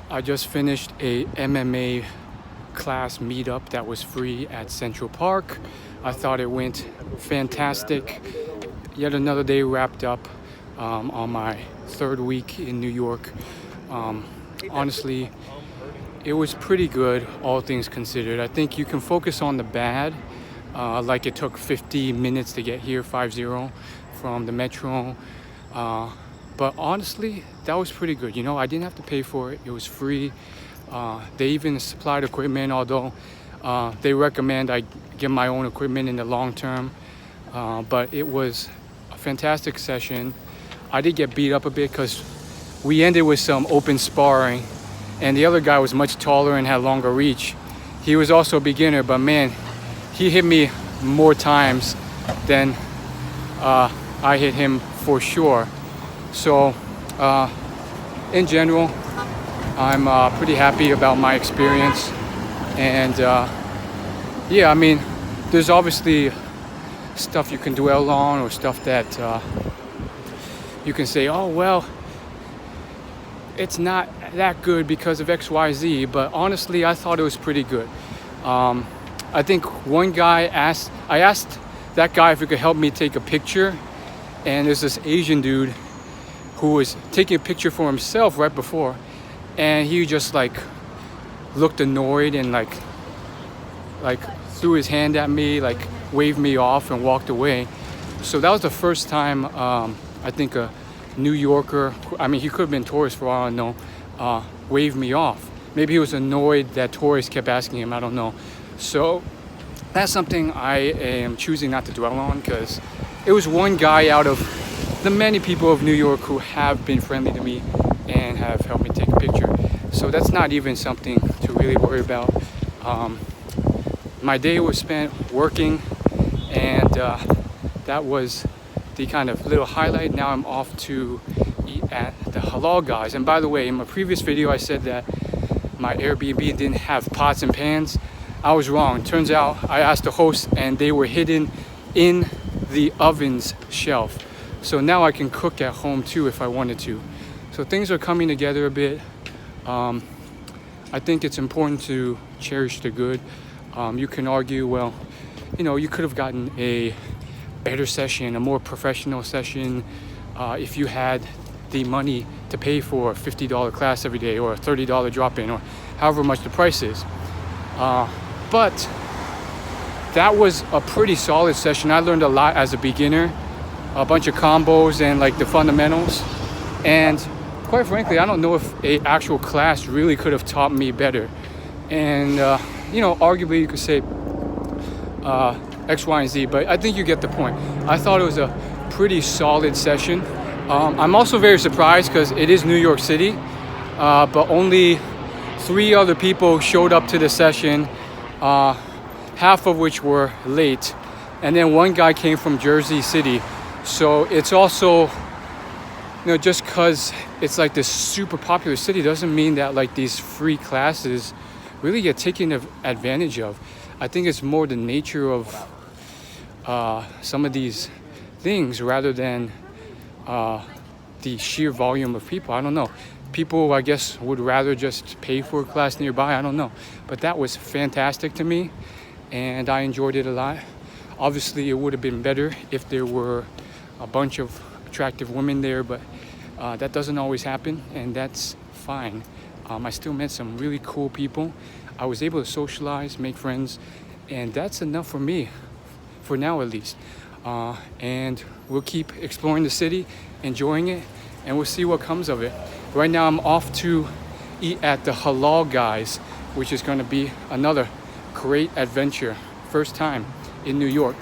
I just finished a MMA class meetup that was free at Central Park. I thought it went fantastic. Yet another day wrapped up on my third week in New York. Honestly, it was pretty good, all things considered. I think you can focus on the bad, like it took 50 minutes to get here, 5-0 from the metro. But honestly, that was pretty good. You know, I didn't have to pay for it. It was free. They even supplied equipment, although they recommend I get my own equipment in the long term. But it was a fantastic session. I did get beat up a bit because we ended with some open sparring, and the other guy was much taller and had longer reach. He was also a beginner, but man, he hit me more times than I hit him for sure. So in general, I'm pretty happy about my experience. And yeah, I mean, there's obviously stuff you can dwell on, or stuff that you can say, oh, well, it's not that good because of XYZ. But honestly, I thought it was pretty good. I think one guy I asked that guy if he could help me take a picture. And there's this Asian dude who was taking a picture for himself right before. And he just like looked annoyed and like threw his hand at me, like waved me off and walked away. So that was the first time I think a New Yorker, I mean, he could have been tourist for all I know, waved me off. Maybe he was annoyed that tourists kept asking him, I don't know. So that's something I am choosing not to dwell on, because it was one guy out of the many people of New York who have been friendly to me and have helped me take a picture. So that's not even something to really worry about. My day was spent working, and that was the kind of little highlight. Now I'm off to eat at the Halal Guys. And by the way, in my previous video I said that my Airbnb didn't have pots and pans. I was wrong. Turns out I asked the host and they were hidden in the oven's shelf. So now I can cook at home too if I wanted to. So things are coming together a bit. I think it's important to cherish the good. You can argue, well, you know, you could have gotten a better session, a more professional session, if you had the money to pay for a $50 class every day, or a $30 drop-in, or however much the price is. But that was a pretty solid session. I learned a lot as a beginner, a bunch of combos and like the fundamentals. And quite frankly, I don't know if an actual class really could have taught me better. And you know, arguably you could say X, Y, and Z, but I think you get the point. I thought it was a pretty solid session. I'm also very surprised because it is New York City, but only 3 other people showed up to the session, half of which were late, and then one guy came from Jersey City. So it's also, you know, just because it's like this super popular city doesn't mean that like these free classes really get taken advantage of. I think it's more the nature of some of these things rather than the sheer volume of people. I don't know. People, I guess, would rather just pay for a class nearby. I don't know. But that was fantastic to me, and I enjoyed it a lot. Obviously, it would have been better if there were a bunch of attractive women there, but that doesn't always happen, and that's fine. I still met some really cool people. I was able to socialize, make friends, and that's enough for me, for now at least. And we'll keep exploring the city, enjoying it, and we'll see what comes of it. Right now I'm off to eat at the Halal Guys, which is going to be another great adventure. First time in New York.